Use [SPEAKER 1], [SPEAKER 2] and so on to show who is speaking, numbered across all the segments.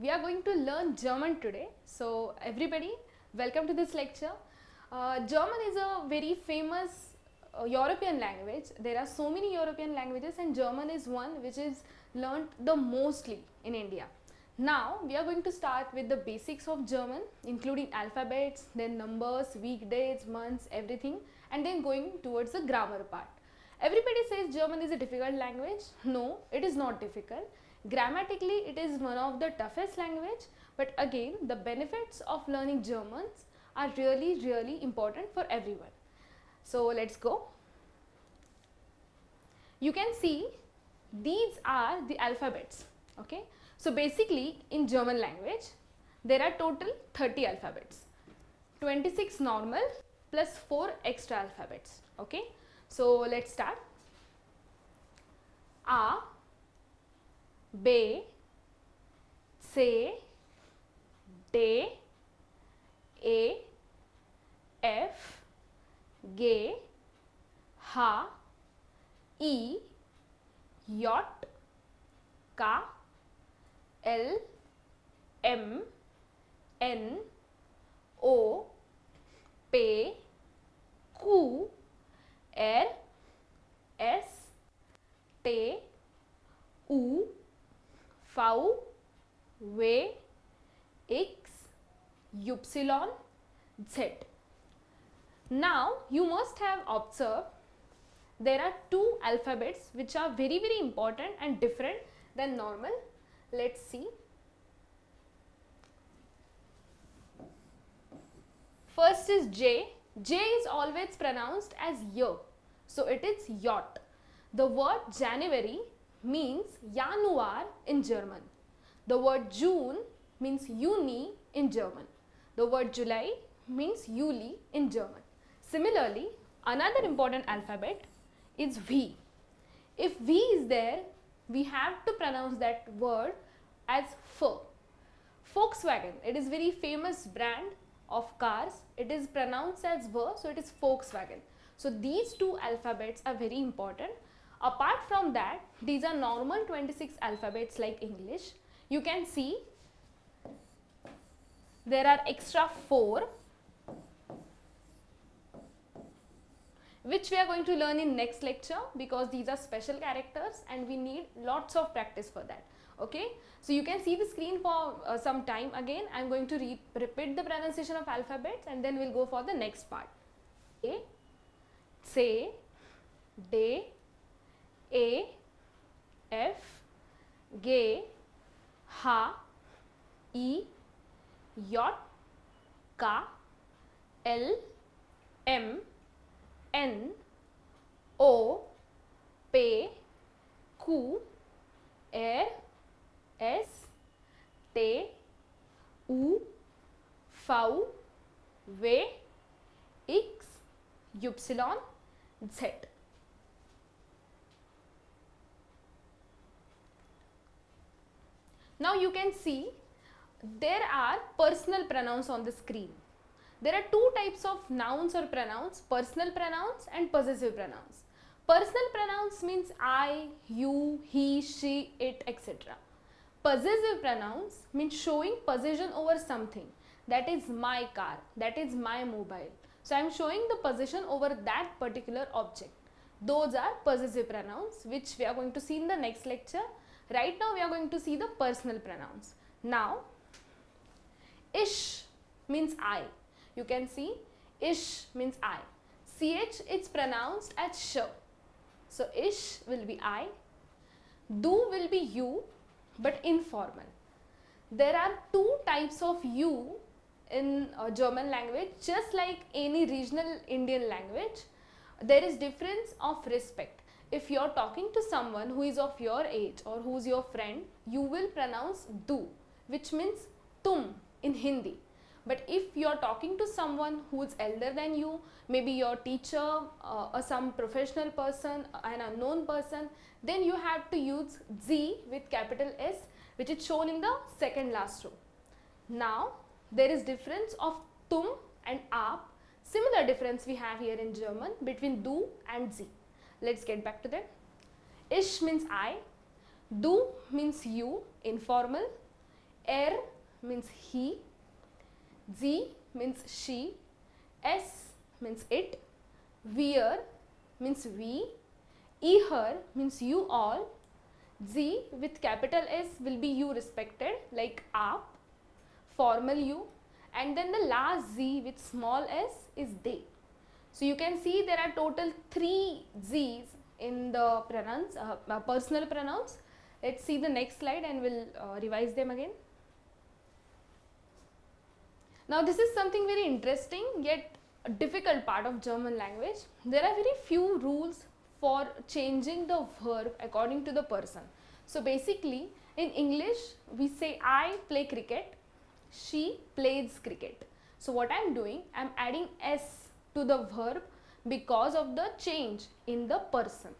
[SPEAKER 1] we are going to learn German today. So everybody, welcome to this lecture. German is a very famous European language. There are so many European languages and German is one which is learnt the mostly in India. Now we are going to start with the basics of German, including alphabets, then numbers, weekdays, months, everything, and then going towards the grammar part. Everybody says German is a difficult language. No, it is not difficult. Grammatically, it is one of the toughest language, but again, the benefits of learning Germans are really important for everyone. So let's go. You can see these are the alphabets. Okay. So basically, in German language, there are total 30 alphabets. 26 normal plus 4 extra alphabets. Okay. So let's start. A, B, C, D, E, F, G, H, I, J, K, L, M, N, O, P, Q, R, S, T, U, V, W, X, Y, Z. Now you must have observed there are two alphabets which are very important and different than normal. Let's see. First is J. J is always pronounced as Y. So it is yacht. The word January means Januar in German. The word June means Juni in German. The word July means Juli in German. Similarly, another important alphabet is V. If V is there, we have to pronounce that word as F. Volkswagen, it is very famous brand of cars. It is pronounced as V, so it is Volkswagen. So these two alphabets are very important. Apart from that, these are normal 26 alphabets like English. You can see there are extra 4 which we are going to learn in next lecture, because these are special characters and we need lots of practice for that. Okay, so you can see the screen for some time again. I am going to repeat the pronunciation of alphabets and then we will go for the next part. A, C, D, E, F, G, H, I, J, K, L, M, N, O, P, Q, R, S, T, U, V, W, X, Y, Z. Now you can see there are personal pronouns on the screen. There are two types of nouns or pronouns, personal pronouns and possessive pronouns. Personal pronouns means I, you, he, she, it, etc. Possessive pronouns means showing possession over something. That is my car, that is my mobile. So I am showing the possession over that particular object. Those are possessive pronouns which we are going to see in the next lecture. Right now we are going to see the personal pronouns. Now, ish means I. You can see ish means I. CH is pronounced as sh. So ish will be I. Du will be you, but informal. There are two types of you in German language, just like any regional Indian language. There is difference of respect. If you are talking to someone who is of your age or who is your friend, you will pronounce du, which means tum in Hindi. But if you are talking to someone who is elder than you, maybe your teacher or some professional person, an unknown person, then you have to use Z with capital S, which is shown in the second last row. Now, there is difference of tum and ab. Similar difference we have here in German between du and Z. Let's get back to them. Ich means I, du means you, informal, Er means he, sie means she, es means it, wir means we, ihr means you all, sie with capital S will be you respected, like aap, formal you, and then the last z with small s is they. So you can see there are total 3 z's in the pronouns, personal pronouns. Let's see the next slide and we'll revise them again. Now this is something very interesting yet a difficult part of German language. There are very few rules for changing the verb according to the person. So basically in English we say I play cricket, she plays cricket. So what I am doing, I am adding s to the verb because of the change in the person.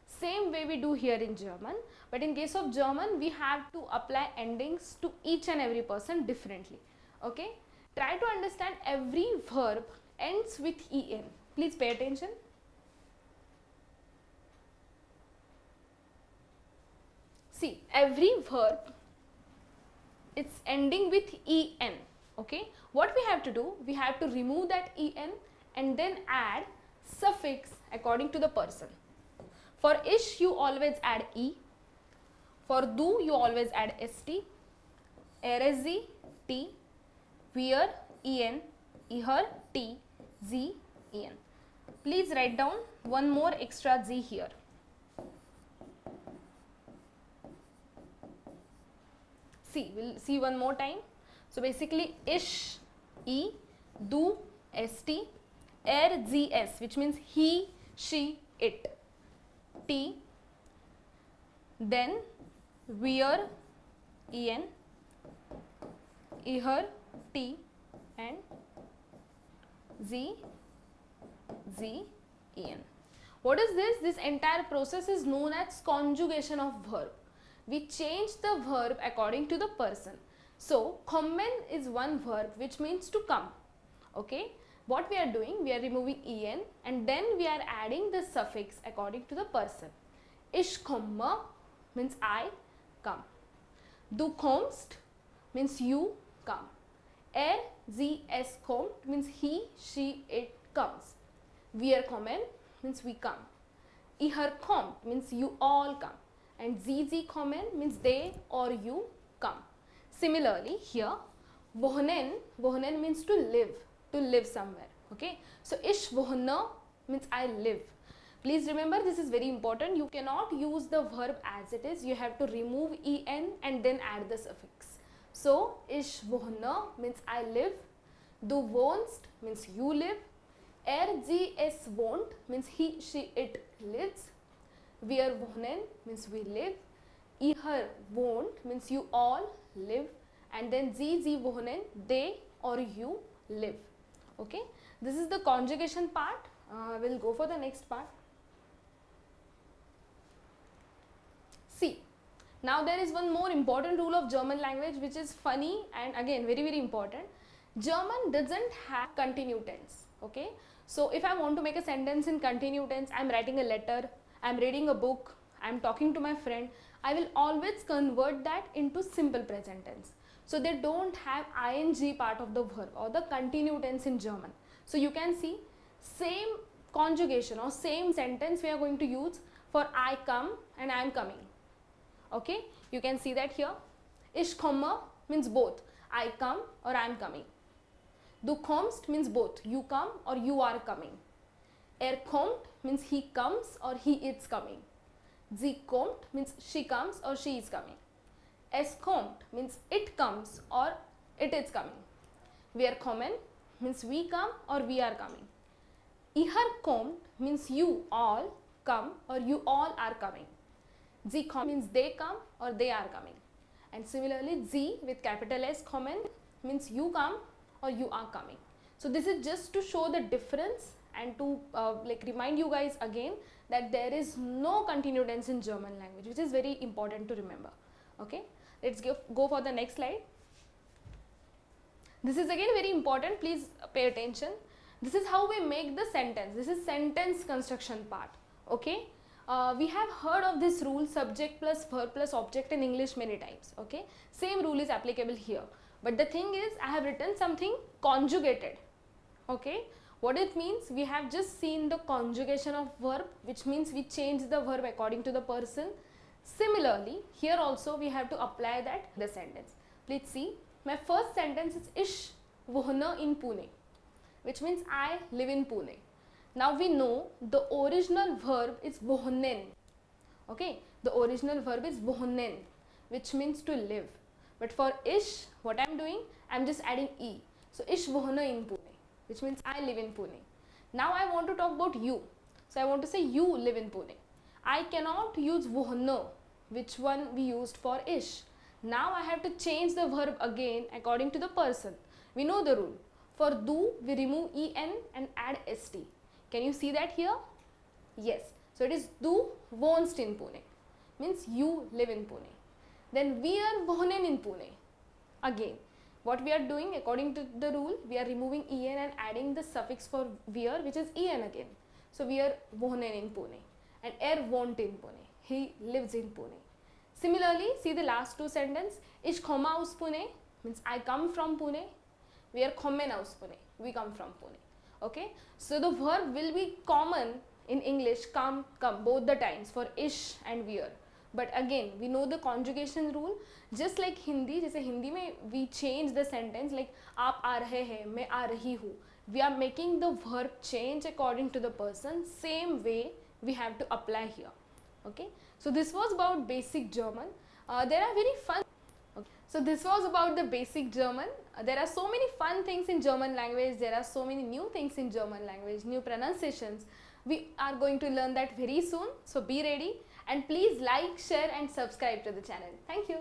[SPEAKER 1] Same way we do here in German, but in case of German we have to apply endings to each and every person differently. Okay, try to understand every verb ends with en. Please pay attention. See, every verb it's ending with en. Okay, what we have to do, we have to remove that en and then add suffix according to the person. For ish you always add e, for do you always add st, erezi t, wir en, ihr t, z en. Please write down one more extra z here. See, we'll see one more time. So basically ish e, do st, zs which means he, she, it, t, then wir en, ihr t and z en. What is this? This entire process is known as conjugation of verb. We change the verb according to the person. So kommen is one verb which means to come. Okay, what we are doing, we are removing en and then we are adding the suffix according to the person. Ich komme means I come. Du kommst means you come. Sie, es kommt means he, she, it comes. Wir kommen means we come. Ihr kommt means you all come. And sie kommen means they or you come. Similarly here, wohnen means to live somewhere. Okay, so ich wohne means I live. Please remember, this is very important. You cannot use the verb as it is. You have to remove en and then add the suffix. So ich wohne means I live. Du wohnst means you live. Sie, es wohnt means he, she, it lives. Wir wohnen means we live. Ihr wohnt means you all live. And then sie wohnen, they or you live. Okay, this is the conjugation part. We'll go for the next part. See, now there is one more important rule of German language which is funny and again very important. German doesn't have continued tense. Okay, so if I want to make a sentence in continued tense, I'm writing a letter, I'm reading a book, I'm talking to my friend, I will always convert that into simple present tense. So they don't have ing part of the verb or the continued tense in German. So you can see same conjugation or same sentence we are going to use for I come and I am coming. Okay, you can see that here. Ich komme means both I come or I am coming. Du kommst means both you come or you are coming. Kommt means he comes or he is coming. Sie kommt means she comes or she is coming. Es kommt means it comes or it is coming. Wir kommen means we come or we are coming. Ihr kommt means you all come or you all are coming. Sie kommen means they come or they are coming. And similarly, sie with capital S kommen means you come or you are coming. So this is just to show the difference and to remind you guys again that there is no continued tense in German language, which is very important to remember. Okay, let's go for the next slide. This is again very important, please pay attention. This is how we make the sentence. This is sentence construction part. Okay, We have heard of this rule, subject plus verb plus object, in English many times. Okay, same rule is applicable here, but the thing is I have written something conjugated. Okay, what it means, we have just seen the conjugation of verb, which means we change the verb according to the person. Similarly, here also we have to apply that the sentence. Please see, my first sentence is ish wohne in Pune, which means I live in Pune. Now we know the original verb is wohnen. Okay, the original verb is wohnen, which means to live. But for ish, what I am doing, I am just adding e. So ish wohne in Pune, which means I live in Pune. Now I want to talk about you. So I want to say you live in Pune. I cannot use wohne, which one we used for ish. Now I have to change the verb again according to the person. We know the rule. For do, we remove en and add st. Can you see that here? Yes. So it is du wohnst in Pune. Means you live in Pune. Then wir wohnen in Pune. Again, what we are doing according to the rule, we are removing en and adding the suffix for wir, which is en again. So wir wohnen in Pune. And wohnt in Pune. He lives in Pune. Similarly, see the last two sentences. Ich komme aus Pune, means I come from Pune. Wir kommen aus Pune. We come from Pune. Okay, so the verb will be common in English, come, both the times for ish and wir. But again, we know the conjugation rule. Just like Hindi, जैसे हिंदी में we change the sentence like आप आ रहे हैं, मैं आ रही हूँ. We are making the verb change according to the person. Same way we have to apply here. Okay, so this was about basic German. There are very fun. Okay. So this was about the basic German. There are so many fun things in German language. There are so many new things in German language, new pronunciations. We are going to learn that very soon. So be ready and please like, share and subscribe to the channel. Thank you.